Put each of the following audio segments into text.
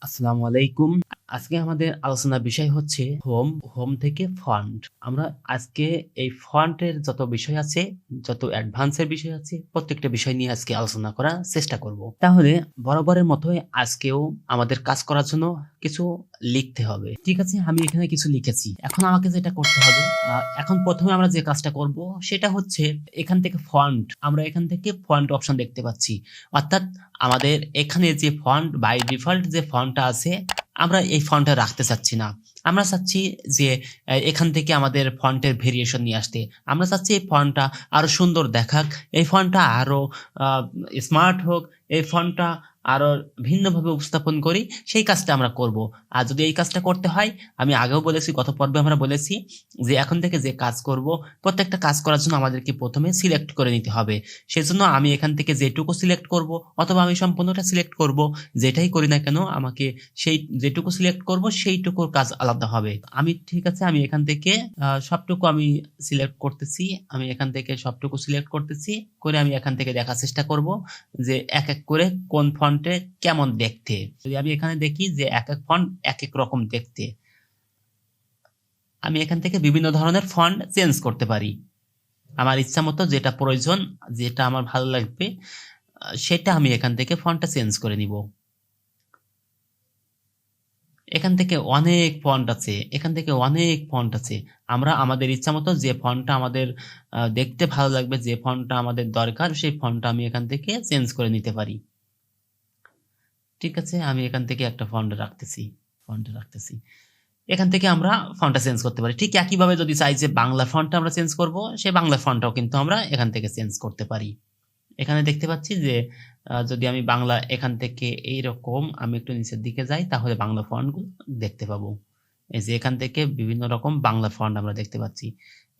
আসসালামু আলাইকুম। আজকে আমাদের আলোচনার বিষয় হচ্ছে হোম থেকে ফন্ট। আমরা আজকে এই ফন্টের যত বিষয় আছে, যত অ্যাডভান্সের বিষয় আছে, প্রত্যেকটা বিষয় নিয়ে আজকে আলোচনা করার চেষ্টা করব। তাহলে বরাবরের মতোই আজকেও আমাদের কাজ করার জন্য কিছু লিখতে হবে। ঠিক আছে, আমি এখানে কিছু লিখেছি। এখন আমাকে যেটা করতে হবে, এখন প্রথমে আমরা যে কাজটা করব সেটা হচ্ছে এখান থেকে আমরা এখান থেকে ফন্ট অপশন দেখতে পাচ্ছি। অর্থাৎ আমাদের এখানে যে ফন্ট বাই ডিফল্ট যে ফন্টটা আছে, আমরা এই ফন্টটা রাখতে চাচ্ছি না। আমরা চাচ্ছি যে এখান থেকে আমাদের ফন্টের ভেরিয়েশন নিয়ে আসতে। আমরা চাচ্ছি এই ফন্টটা আরো সুন্দর দেখাক, এই ফন্টটা আরো স্মার্ট হোক, এই ফন্টটা আরো ভিন্নভাবে উপস্থাপন করি, সেই কাজটা আমরা করব। আর যদি এই কাজটা করতে হয়, আমি আগেও বলেছি, গত পর্বে আমরা বলেছি যে এখন থেকে যে কাজ করব, প্রত্যেকটা কাজ করার জন্য আমাদেরকে প্রথমে সিলেক্ট করে নিতে হবে। সেজন্য আমি এখান থেকে যেটুকু সিলেক্ট করব, অথবা আমি সম্পূর্ণটা সিলেক্ট করব, যেটাই করি না কেন আমাকে সেই যেটুকু সিলেক্ট করব সেইটুকুর কাজ আলাদা হবে। ঠিক আছে, আমি এখান থেকে সবটুকু আমি সিলেক্ট করতেছি। আমি এখান থেকে সবটুকু সিলেক্ট করতেছি, করে আমি এখান থেকে দেখার চেষ্টা করব যে এক এক করে কোন ফন্টে কেমন দেখতে। যদি আমি এখানে দেখি যে এক এক ফন্ট এক এক রকম দেখতে, আমি এখান থেকে বিভিন্ন ধরনের ফন্ট চেঞ্জ করতে পারি। আমার ইচ্ছা মতো যেটা প্রয়োজন, যেটা আমার ভালো লাগবে, সেটা আমি এখান থেকে ফন্টটা চেঞ্জ করে নিব। এখান থেকে অনেক ফন্ট আছে, এখান থেকে অনেক ফন্ট আছে। আমরা আমাদের ইচ্ছা মতো যে ফন্টটা আমাদের দেখতে ভালো লাগবে, যে ফন্টটা আমাদের দরকার, সেই ফন্টটা আমি এখান থেকে চেঞ্জ করে নিতে পারি। ঠিক আছে, আমি এখান থেকে একটা ফন্ট রাখতেছি। এখান থেকে আমরা ফন্টটা চেঞ্জ করতে পারি। ঠিক একইভাবে যদি চাই যে বাংলা ফন্টটা আমরা চেঞ্জ করব, সেই বাংলা ফন্টটাও কিন্তু আমরা এখান থেকে চেঞ্জ করতে পারি। এখানে দেখতে পাচ্ছি যে যদি আমি বাংলা এখান থেকে এইরকম আমি একটু নিচের দিকে যাই, তাহলে বাংলা ফন্টগুলো দেখতে পাবো। এই যে এখান থেকে বিভিন্ন রকম বাংলা ফন্ট আমরা দেখতে পাচ্ছি।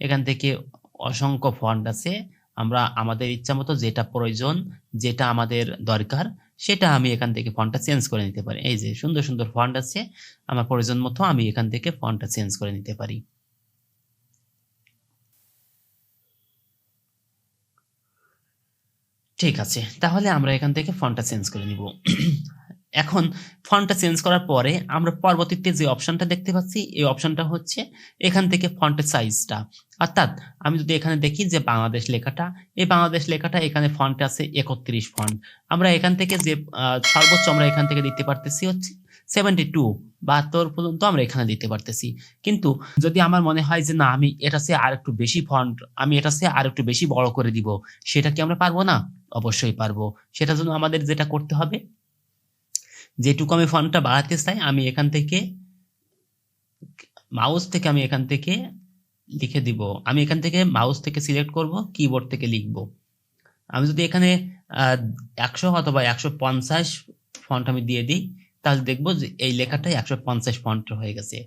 এখান থেকে অসংখ্য ফন্ট আছে। আমরা আমাদের ইচ্ছা মতো যেটা প্রয়োজন, যেটা আমাদের দরকার, সেটা আমি এখান থেকে ফন্টটা চেঞ্জ করে নিতে পারি। এই যে সুন্দর সুন্দর ফন্ট আছে, আমার প্রয়োজন মতো আমি এখান থেকে ফন্টটা চেঞ্জ করে নিতে পারি। ঠিক আছে, তাহলে আমরা এখান থেকে ফন্টটা চেঞ্জ করে নিব। এখন ফন্টটা চেঞ্জ করার পরে আমরা পরবর্তীতে যে অপশনটা দেখতে পাচ্ছি, এই অপশনটা হচ্ছে এখান থেকে ফন্টের সাইজটা। অর্থাৎ আমি যদি এখানে দেখি যে বাংলাদেশ লেখাটা, এই বাংলাদেশ লেখাটা এখানে ফন্ট আছে 31 ফন্ট। আমরা এখান থেকে যে সর্বোচ্চ আমরা এখান থেকে দিতে পারতেছি হচ্ছে 72 72 পর্যন্ত আমরা এখানে দিতে পারতেছি। কিন্তু যদি আমার মনে হয় যে না, আমি এটা চেয়ে আর একটু বেশি ফন্ট, আমি এটা চেয়ে আর একটু বেশি বড় করে দিব, সেটা কি আমরা পারবো না? অবশ্যই পারবো। সেটার জন্য আমাদের যেটা করতে হবে, যেটুকু আমি ফন্টটা বাড়াতে চাই, আমি এখান থেকে আমি এখান থেকে লিখে দিব। আমি এখান থেকে মাউস থেকে সিলেক্ট করব, কিবোর্ড থেকে লিখব। আমি যদি এখানে 100 অথবা 150 ফন্ট আমি দিয়ে দিই, তাহলে দেখবো যে এই লেখাটাই 150 ফন্ট হয়ে গেছে।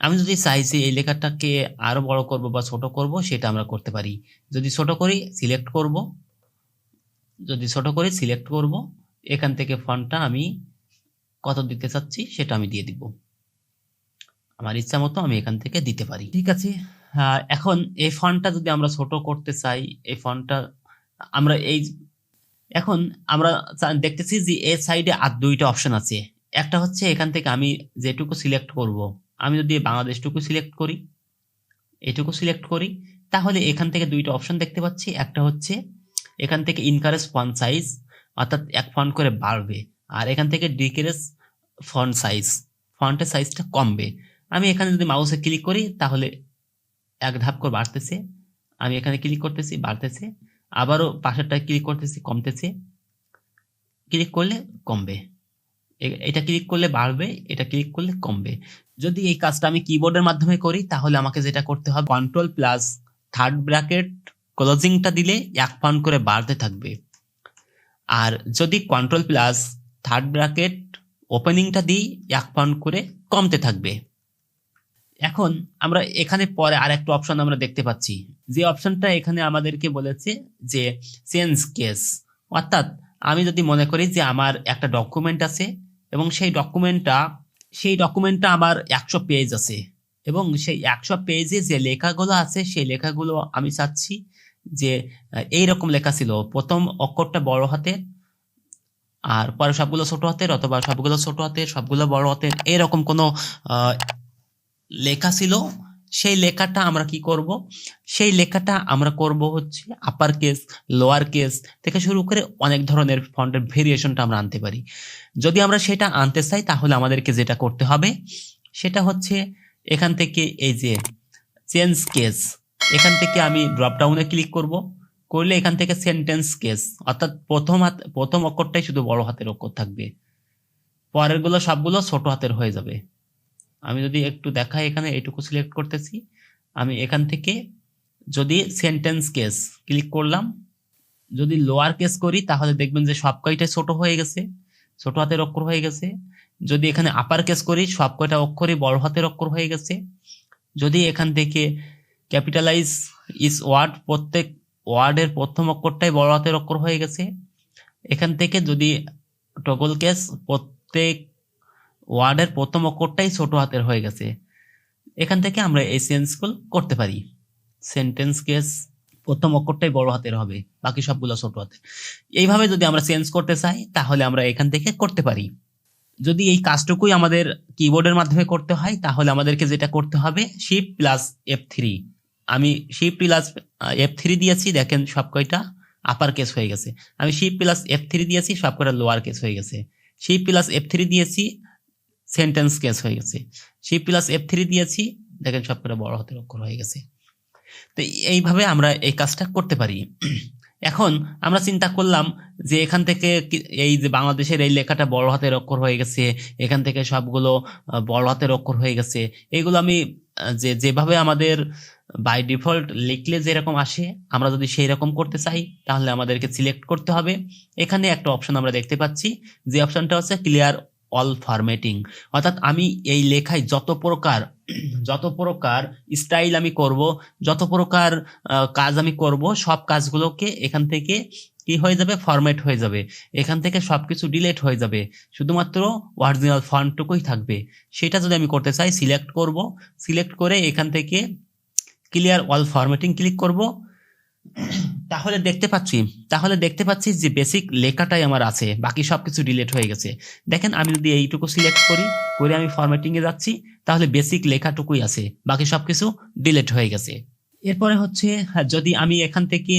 আমি যদি চাই যে এই লেখাটাকে আরো বড় করব বা ছোট করব, সেটা আমরা করতে পারি। যদি ছোট করি সিলেক্ট করব, এখান থেকে ফন্টটা আমি কত দিতে চাচ্ছি সেটা আমি দিয়ে দিব। আমার ইচ্ছা মতো আমি এখান থেকে দিতে পারি। ঠিক আছে, এখন এই ফন্টটা যদি আমরা ছোট করতে চাই, এই ফন্টটা আমরা এখন আমরা দেখতেছি যে এই সাইডে আর দুইটা অপশন আছে। একটা হচ্ছে এখান থেকে আমি যেটুকু সিলেক্ট করব, আমি যদি বাংলাদেশটুকু সিলেক্ট করি, এটুকু সিলেক্ট করি, তাহলে এখান থেকে দুইটা অপশন দেখতে পাচ্ছি। একটা হচ্ছে এখান থেকে ইনকারেজ ফন্ট সাইজ, অর্থাৎ এক ফন্ট করে বাড়বে, আর এখান থেকে ডিক্রিজ ফন্ট সাইজ, ফন্টের সাইজটা কমবে। আমি এখানে যদি মাউসে ক্লিক করি, তাহলে এক ধাপ করে বাড়তেছে। আমি এখানে ক্লিক করতেছি, বাড়তেছে। আবারও পাশেরটায় ক্লিক করতেছি, কমতেছে। ক্লিক করলে কমবে, এটা ক্লিক করলে বাড়বে, এটা ক্লিক করলে কমবে। যদি এই কাজটা আমি কিবোর্ডের মাধ্যমে করি, তাহলে আমাকে যেটা করতে হবে, কন্ট্রোল প্লাস থার্ড ব্র্যাকেট ক্লোজিংটা দিলে এক ফন্ট করে বাড়তে থাকবে। আর যদি কন্ট্রোল প্লাস থার্ড ব্র্যাকেট ওপেনিংটা দিই, এক ফন্ট করে কমতে থাকবে। এখন আমরা এখানে পরে আর একটা অপশন আমরা দেখতে পাচ্ছি, যে অপশনটা এখানে আমাদেরকে বলেছে যে চেঞ্জ কেস। অর্থাৎ আমি যদি মনে করি যে আমার একটা ডকুমেন্ট আছে, এবং সেই ডকুমেন্টটা আমার 100 পেজ আছে, এবং সেই 100 পেজে যে লেখাগুলো আছে, সেই লেখাগুলো আমি চাচ্ছি যে এইরকম লেখা ছিল, প্রথম অক্ষরটা বড় হাতে, আর পরে সবগুলো ছোট হাতের অথবা সবগুলো ছোট হাতের সবগুলো বড় হাতের এরকম কোনো লেখা ছিল, সেই লেখাটা আমরা কি করব, সেই লেখাটা আমরা করব হচ্ছে আপার কেস, লোয়ার কেস থেকে শুরু করে অনেক ধরনের ফন্টের ভেরিয়েশনটা আমরা আনতে পারি। যদি আমরা সেটা আনতে চাই তাহলে আমাদেরকে যেটা করতে হবে সেটা হচ্ছে এখান থেকে এই যে চেঞ্জ কেস, এখান থেকে আমি ড্রপ ডাউনে ক্লিক করব, করলে এখান থেকে সেন্টেন্স কেস, অর্থাৎ প্রথম অক্ষরটাই শুধু বড় হাতের অক্ষর থাকবে, পরের গুলো সবগুলো ছোট হাতের হয়ে যাবে। আমি যদি একটু দেখাই, এখানে এইটুকু সিলেক্ট করতেছি, আমি এখান থেকে যদি সেন্টেন্স কেস ক্লিক করলাম, যদি লোয়ার কেস করি তাহলে দেখবেন যে সব কয়টাই ছোট হয়ে গেছে, ছোট হাতের অক্ষর হয়ে গেছে। যদি এখানে আপার কেস করি সব কয়টা অক্ষরই বড় হাতের অক্ষর হয়ে গেছে। যদি এখান থেকে ক্যাপিটালাইজ ইস ওয়ার্ড, প্রত্যেক ওয়ার্ডের প্রথম অক্ষরটাই বড় হাতের অক্ষর হয়ে গেছে। এখান থেকে যদি টগল কেস, প্রত্যেক ওয়ার্ডের প্রথম অক্ষরটাই ছোট হাতের হয়ে গেছে। এখান থেকে আমরা এই চেঞ্জগুলো করতে পারি। সেন্টেন্স কেস প্রথম অক্ষরটাই বড় হাতের হবে, বাকি সবগুলো ছোট হাতের। এইভাবে যদি আমরা চেঞ্জ করতে চাই তাহলে আমরা এখান থেকে করতে পারি। যদি এই কাজটুকুই আমাদের কিবোর্ডের মাধ্যমে করতে হয় তাহলে আমাদেরকে যেটা করতে হবে শিফট প্লাস F3। আমি শিফট প্লাস F3 দিয়েছি, দেখেন সব কয়টা আপার কেস হয়ে গেছে। আমি শিফট প্লাস F3 দিয়েছি, সব কয়টা লোয়ার কেস হয়ে গেছে। শিফট প্লাস F3 দিয়েছি, সেন্টেন্স কেস হয়ে গেছে। শিফট প্লাস F3 দিয়েছি, দেখেন সব কয়টা বড় হাতের অক্ষর হয়ে গেছে। তো এইভাবে আমরা এই কাজটা করতে পারি। এখন আমরা চিন্তা করলাম যে এখান থেকে এই যে বাংলাদেশের এই লেখাটা বড় হাতের অক্ষর হয়ে গেছে, এখান থেকে সবগুলো বড় হাতের অক্ষর হয়ে গেছে, এগুলো আমি যেভাবে আমাদের বাই ডিফল্ট লিখলে যেরকম আসে আমরা যদি সেই রকম করতে চাই তাহলে আমাদেরকে সিলেক্ট করতে হবে। এখানে একটা অপশন আমরা দেখতে পাচ্ছি, যে অপশনটা হচ্ছে ক্লিয়ার অল ফরম্যাটিং, অর্থাৎ আমি এই লেখায় যত প্রকার স্টাইল আমি করব, যত প্রকার কাজ আমি করব, সব কাজগুলোকে এখান থেকে কি হয়ে যাবে, ফরম্যাট হয়ে যাবে। এখান থেকে সবকিছু ডিলিট হয়ে যাবে, শুধুমাত্র অরিজিনাল ফন্টটুকুই থাকবে। সেটা যদি আমি করতে চাই সিলেক্ট করব, সিলেক্ট করে এখান থেকে ক্লিয়ার অল ফরম্যাটিং ক্লিক করব। তাহলে দেখতে পাচ্ছি যে বেসিক লেখাটাই আমার আছে, বাকি সবকিছু ডিলিট হয়ে গেছে। দেখেন আমি যদি এইটুকু সিলেক্ট করে আমি ফরম্যাটিং এ যাচ্ছি তাহলে বেসিক লেখাটুকুই আছে, বাকি সবকিছু ডিলিট হয়ে গেছে। এরপরে হচ্ছে যদি আমি এখান থেকে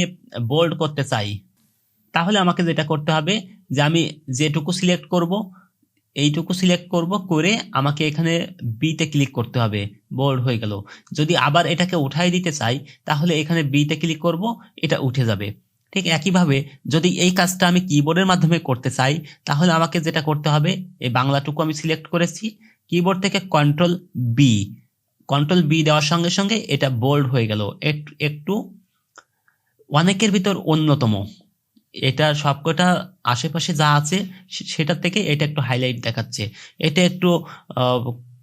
বোল্ড করতে চাই তাহলে আমাকে যেটা করতে হবে যে আমি যেটুকু সিলেক্ট করব এইটুকু সিলেক্ট করব, করে আমাকে এখানে বিতে ক্লিক করতে হবে, বোল্ড হয়ে গেল। যদি আবার এটাকে উঠাই দিতে চাই তাহলে এখানে বিতে ক্লিক করব, এটা উঠে যাবে। ঠিক একইভাবে যদি এই কাজটা আমি কিবোর্ডের মাধ্যমে করতে চাই তাহলে আমাকে যেটা করতে হবে, এই বাংলাটুকু আমি সিলেক্ট করেছি, কিবোর্ড থেকে কন্ট্রোল বি দেওয়ার সঙ্গে সঙ্গে এটা বোল্ড হয়ে গেল, একটু অনেকের ভিতর অন্যতম। এটা সবকটা আশেপাশে যা আছে সেটা থেকে এটা একটু হাইলাইট দেখাচ্ছে, এটা একটু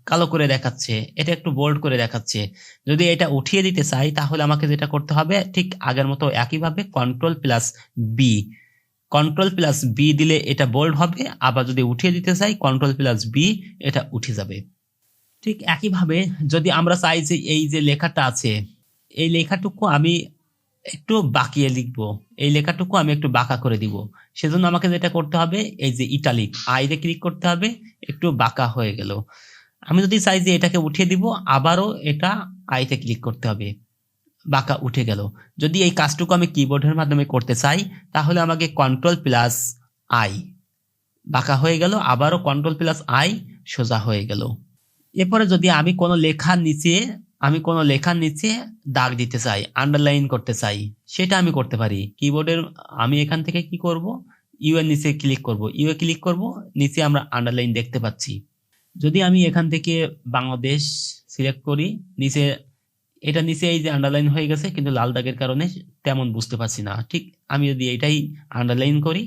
কালো করে দেখাচ্ছে, এটা একটু বোল্ড করে দেখাচ্ছে। যদি এটা উঠিয়ে দিতে চাই তাহলে আমাকে যেটা করতে হবে ঠিক আগের মতো একইভাবে কন্ট্রোল প্লাস বি দিলে এটা বোল্ড হবে, আবার যদি উঠিয়ে দিতে চাই কন্ট্রোল প্লাস বি, এটা উঠে যাবে। ঠিক একইভাবে যদি আমরা চাই যে এই যে লেখাটা আছে এই লেখাটুকু আমি একটু বাঁকিয়ে লিখবো, এই লেখাটুকু আমি একটু বাঁকা করে দিব, সেজন্য আমাকে যেটা করতে হবে এই যে ইটালিক আইতে ক্লিক করতে হবে, একটু বাঁকা হয়ে গেল। আমি যদি চাই যে এটাকে উঠিয়ে দিব আবারও এটা আইতে ক্লিক করতে হবে, বাঁকা উঠে গেল। যদি এই কাজটুকু আমি কিবোর্ডের মাধ্যমে করতে চাই তাহলে আমাকে কন্ট্রোল প্লাস আই, বাঁকা হয়ে গেল, আবারও কন্ট্রোল প্লাস আই, সোজা হয়ে গেল। এরপরে যদি আমি কোনো লেখার নিচে দাগ দিতে চাই, আন্ডারলাইন করতে চাই, সেটা আমি করতে পারি। কিবোর্ডের আমি এখান থেকে কি করব, ইউ এর নিচে ক্লিক করব, ইউ এ ক্লিক করব, নিচে আমরা আন্ডারলাইন দেখতে পাচ্ছি। যদি আমি এখান থেকে বাংলাদেশ সিলেক্ট করি, নিচে এই যে আন্ডারলাইন হয়ে গেছে, কিন্তু লাল দাগের কারণে তেমন বুঝতে পারছি না। ঠিক আমি যদি এটাই আন্ডারলাইন করি,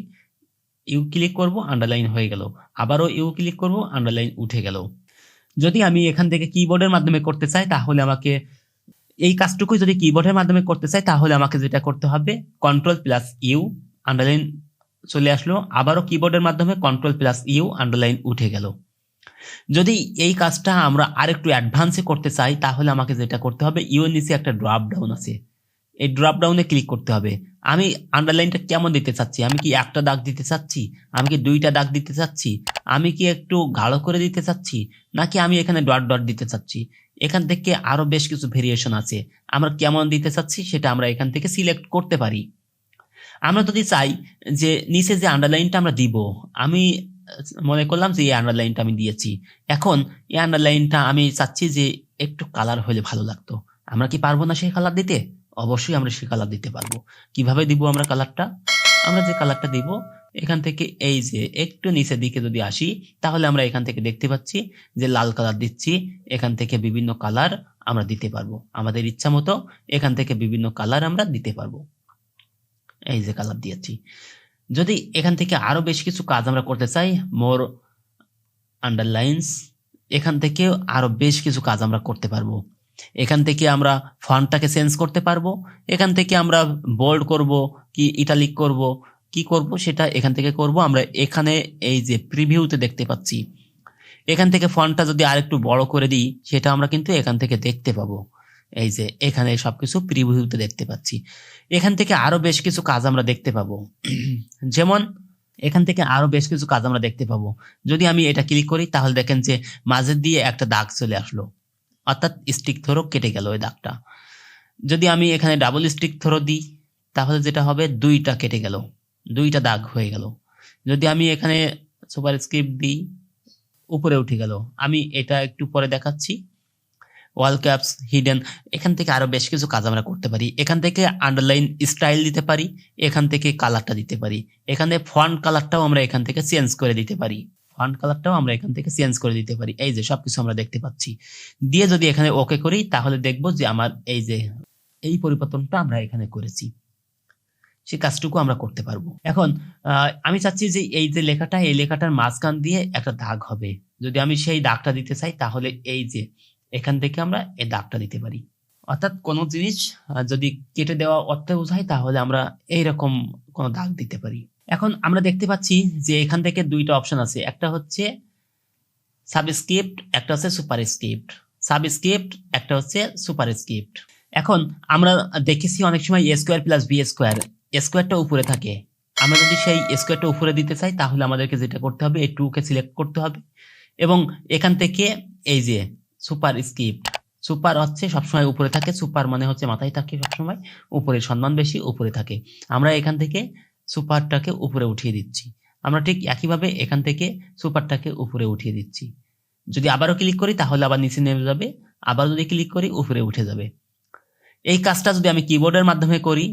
ইউ ক্লিক করব, আন্ডারলাইন হয়ে গেল, আবারও ইউ ক্লিক করব, আন্ডারলাইন উঠে গেল। যদি আমি এখান থেকে কিবোর্ডের মাধ্যমে করতে চাই তাহলে আমাকে এই কাজটুকু যদি কিবোর্ডের মাধ্যমে করতে চাই তাহলে আমাকে যেটা করতে হবে কন্ট্রোল প্লাস ইউ, আন্ডারলাইন চলে আসলো, আবারও কিবোর্ডের মাধ্যমে কন্ট্রোল প্লাস ইউ, আন্ডারলাইন উঠে গেল। যদি এই কাজটা আমরা আরেকটু অ্যাডভান্সে করতে চাই তাহলে আমাকে যেটা করতে হবে, ইউ এর নিচে একটা ড্রপ ডাউন আছে, এই ড্রপ ডাউনে ক্লিক করতে হবে। আমি আন্ডারলাইনটা কেমন দিতে চাচ্ছি, আমি কি একটা দাগ দিতে চাচ্ছি, আমি কি দুইটা দাগ দিতে চাচ্ছি, আমি কি একটু গাঢ় করে দিতে চাচ্ছি, নাকি আমি এখানে ডট ডট দিতে চাচ্ছি। এখান থেকে আরো বেশ কিছু ভেরিয়েশন আছে, আমরা কেমন দিতে চাচ্ছি সেটা আমরা এখান থেকে সিলেক্ট করতে পারি। আমরা যদি চাই যে নিচে যে আন্ডারলাইনটা আমরা দিব, আমি মনে করলাম যে এই আন্ডারলাইনটা আমি দিয়েছি, এখন এই আন্ডারলাইনটা আমি চাচ্ছি যে একটু কালার হলে ভালো লাগতো। আমরা কি পারবো না সেই কালার দিতে? অবশ্যই আমরা সেই কালার দিতে পারবো। কিভাবে দিব আমরা কালারটা? আমরা যে কালারটা দিব এখান থেকে এই যে একটু নিচের দিকে যদি আসি, তাহলে আমরা এখান থেকে দেখতে পাচ্ছি যে লাল কালার দিচ্ছি। এখান থেকে বিভিন্ন কালার আমরা দিতে পারবো, আমাদের ইচ্ছা মতো এখান থেকে বিভিন্ন কালার আমরা দিতে পারবো। এই যে কালার দিয়েছি। যদি এখান থেকে আরো বেশ কিছু কাজ আমরা করতে চাই, মোর আন্ডারলাইন্স, এখান থেকে আরো বেশ কিছু কাজ আমরা করতে পারবো। এখান থেকে আমরা ফন্টটাকে চেঞ্জ করতে পারবো, এখান থেকে আমরা বোল্ড করব কি ইটালিক করব, কি করব সেটা এখান থেকে করব। আমরা এখানে এই যে প্রিভিউতে দেখতে পাচ্ছি, এখান থেকে ফন্টটা যদি আরেকটু বড় করে দিই সেটা আমরা কিন্তু এখান থেকে দেখতে পাবো। এই যে এখানে সবকিছু প্রিভিউতে দেখতে পাচ্ছি। এখান থেকে আরো বেশ কিছু কাজ আমরা দেখতে পাবো। যেমন এখান থেকে আরো বেশ কিছু কাজ আমরা দেখতে পাবো। যদি আমি এটা ক্লিক করি তাহলে দেখেন যে মাঝের দিয়ে একটা দাগ চলে আসলো, অর্থাৎ স্টিক থ্রো কেটে গেল ওই দাগটা। যদি আমি এখানে ডাবল স্টিক থ্রো দিই তাহলে যেটা হবে দুইটা কেটে গেল, দুইটা দাগ হয়ে গেল। যদি আমি এখানে সুপার স্ক্রিপ্ট দিই উপরে উঠে গেল। আমি এটা একটু পরে দেখাচ্ছি। ওয়াল ক্যাপস হিডেন, এখান থেকে আরো বেশ কিছু কাজ আমরা করতে পারি। এখান থেকে আন্ডারলাইন স্টাইল দিতে পারি, এখান থেকে কালারটা দিতে পারি, এখানে ফন্ট কালারটাও আমরা এখান থেকে চেঞ্জ করে দিতে পারি, ফন্ট কালারটাও আমরা এখান থেকে চেঞ্জ করে দিতে পারি। এই যে সবকিছু আমরা দেখতে পাচ্ছি। দিয়ে যদি এখানে ওকে করি তাহলে দেখবো যে আমার এই যে এই পরিবর্তনটা আমরা এখানে করেছি, সেই কাজটুকু আমরা করতে পারবো। এখন আমি চাচ্ছি যে এই যে লেখাটা, এই লেখাটার মাঝখান দিয়ে একটা দাগ হবে। যদি আমি সেই দাগটা দিতে চাই তাহলে এই যে এখান থেকে আমরা এই দাগটা দিতে পারি। অর্থাৎ কোনো জিনিস যদি কেটে দেওয়া অর্থে বোঝায় তাহলে আমরা এইরকম কোনো দাগ দিতে পারি। এখন আমরা দেখতে পাচ্ছি যে এখান থেকে দুইটা অপশন আছে, একটা হচ্ছে সাবস্ক্রিপ্ট, একটা হচ্ছে সুপারস্ক্রিপ্ট। সাবস্ক্রিপ্ট, একটা হচ্ছে সুপারস্ক্রিপ্ট। এখন আমরা দেখেছি অনেক সময় এ স্কোয়ার প্লাস বি স্কোয়ার, স্কোয়ারটা উপরে থাকে। আমরা যদি সেই স্কোয়ারটা উপরে দিতে চাই তাহলে আমাদেরকে যেটা করতে হবে এই 2 কে সিলেক্ট করতে হবে এবং এখান থেকে এই যে সুপার স্ক্রিপ্ট, সুপার হচ্ছে সবসময় উপরে থাকে, সুপার মানে হচ্ছে মাথায় থাকে সবসময়, উপরে সম্মান বেশি উপরে থাকে। আমরা এখান থেকে সুপারটাকে উপরে উঠিয়ে দিচ্ছি। আমরা ঠিক একইভাবে এখান থেকে সুপারটাকে উপরে উঠিয়ে দিচ্ছি। যদি আবারও ক্লিক করি তাহলে আবার নিচে নেমে যাবে, আবার যদি ক্লিক করি উপরে উঠে যাবে। এই কাজটা যদি আমি কিবোর্ডের মাধ্যমে করি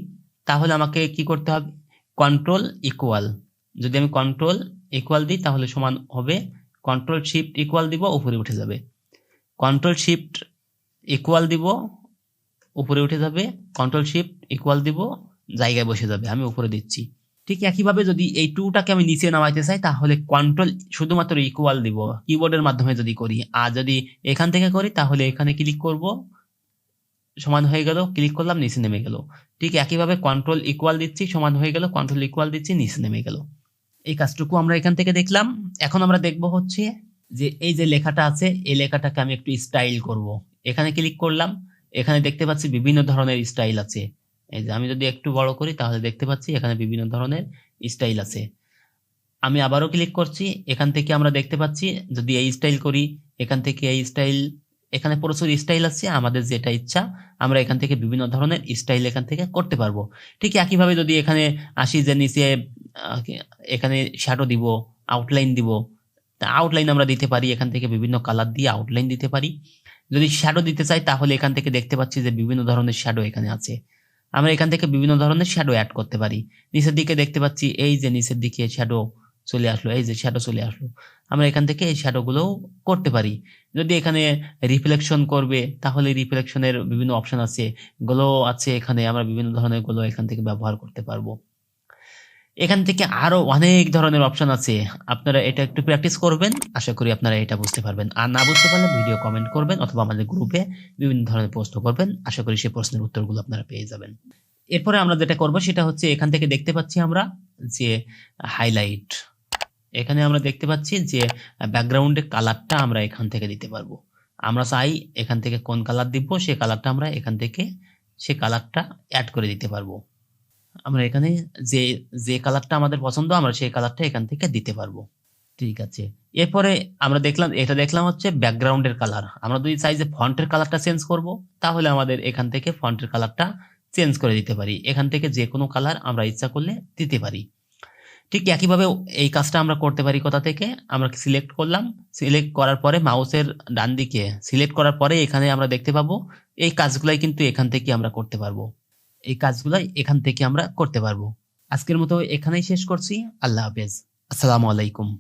তাহলে আমাকে কি করতে হবে, কন্ট্রোল ইকুয়াল। যদি আমি কন্ট্রোল ইকুয়াল দিই তাহলে সমান হবে, কন্ট্রোল শিফট ইকুয়াল দিব উপরে উঠে যাবে, কন্ট্রোল শিফট ইকুয়াল দিব উপরে উঠে যাবে, কন্ট্রোল শিফট ইকুয়াল দিব জায়গায় বসে যাবে। আমি উপরে দিচ্ছি। ঠিক একইভাবে যদি এই 2টাকে আমি নিচে নামাইতে চাই তাহলে কন্ট্রোল শুধুমাত্র ইকুয়াল দিব কিবোর্ডের মাধ্যমে যদি করি, আর যদি এখান থেকে করি তাহলে এখানে ক্লিক করব, সমান হয়ে গেল, ক্লিক করলাম নিচে নেমে গেল। ঠিক একইভাবে কন্ট্রোল ইকুয়াল দিচ্ছি, সমান হয়ে গেল, কন্ট্রোল ইকুয়াল দিচ্ছি, নিচে নেমে গেল। এই কাজটুকু আমরা এখান থেকে দেখলাম। এখন আমরা দেখব হচ্ছে যে এই যে লেখাটা আছে এই লেখাটাকে আমি একটু স্টাইল করব। এখানে ক্লিক করলাম, এখানে দেখতে পাচ্ছি বিভিন্ন ধরনের স্টাইল আছে। এই যে আমি যদি একটু বড় করি তাহলে দেখতে পাচ্ছি এখানে বিভিন্ন ধরনের স্টাইল আছে। আমি আবারও ক্লিক করছি, এখান থেকে আমরা দেখতে পাচ্ছি যদি এই স্টাইল করি, এখান থেকে এই স্টাইল, এখানে প্রচুর স্টাইল আছে, আমাদের যেটা ইচ্ছা আমরা এখান থেকে বিভিন্ন ধরনের স্টাইল এখান থেকে করতে পারবো। ঠিক একইভাবে যদি এখানে আসি যে নিচে এখানে শ্যাডো দিব, আউটলাইন দিব, আউটলাইন আমরা দিতে পারি, এখান থেকে বিভিন্ন কালার দিয়ে আউটলাইন দিতে পারি। যদি শ্যাডো দিতে চাই তাহলে এখান থেকে দেখতে পাচ্ছি যে বিভিন্ন ধরনের শ্যাডো এখানে আছে, আমরা এখান থেকে বিভিন্ন ধরনের শ্যাডো অ্যাড করতে পারি। নিচের দিকে দেখতে পাচ্ছি এই যে নিচের দিকে শ্যাডো চলে আসলো, এই যে শ্যাডো চলে আসলো, আমরা এখান থেকে এই শ্যাডো গুলোও করতে পারি। যদি এখানে রিফ্লেকশন করবে তাহলে রিফ্লেকশনের বিভিন্ন অপশন আছে, গ্লো আছে, এখানে আমরা বিভিন্ন ধরনের গ্লো এখান থেকে ব্যবহার করতে পারবো। এখান থেকে আরো অনেক ধরনের অপশন আছে, আপনারা এটা একটু প্র্যাকটিস করবেন, আশা করি আপনারা এটা বুঝতে পারবেন। আর না বুঝতে পারলে ভিডিও কমেন্ট করবেন অথবা আমাদের গ্রুপে বিভিন্ন ধরনের প্রশ্ন করবেন, আশা করি সেই প্রশ্নের উত্তরগুলো আপনারা পেয়ে যাবেন। এরপরে আমরা যেটা করব সেটা হচ্ছে এখান থেকে দেখতে পাচ্ছি আমরা যে হাইলাইট, এখানে আমরা দেখতে পাচ্ছি যে ব্যাকগ্রাউন্ডের কালারটা আমরা এখান থেকে দিতে পারবো। আমরা চাই এখান থেকে কোন কালার দিব সেই কালারটা আমরা এখান থেকে সে কালারটা অ্যাড করে দিতে পারবো। আমরা এখানে যে যে কালারটা আমাদের পছন্দ আমরা সেই কালারটা এখান থেকে দিতে পারবো। ঠিক আছে। এরপরে আমরা দেখলাম হচ্ছে ব্যাকগ্রাউন্ডের কালার। আমরা যদি চাই যে ফন্টের কালারটা চেঞ্জ করব, তাহলে আমাদের এখান থেকে ফন্টের কালারটা চেঞ্জ করে দিতে পারি। এখান থেকে যেকোনো কালার আমরা ইচ্ছা করলে দিতে পারি। ঠিক একইভাবে এই কাজটা আমরা করতে পারি কোথা থেকে? আমরা সিলেক্ট করলাম। সিলেক্ট করার পরে মাউসের ডান দিকে সিলেক্ট করার পরে এখানে আমরা দেখতে পাবো এই কাজগুলাই কিন্তু এখান থেকে আমরা করতে পারবো। এই কাজগুলাই এখান থেকে আমরা করতে পারবো। আজকের মতো এখানেই শেষ করছি। আল্লাহ হাফেজ। আসসালামু আলাইকুম।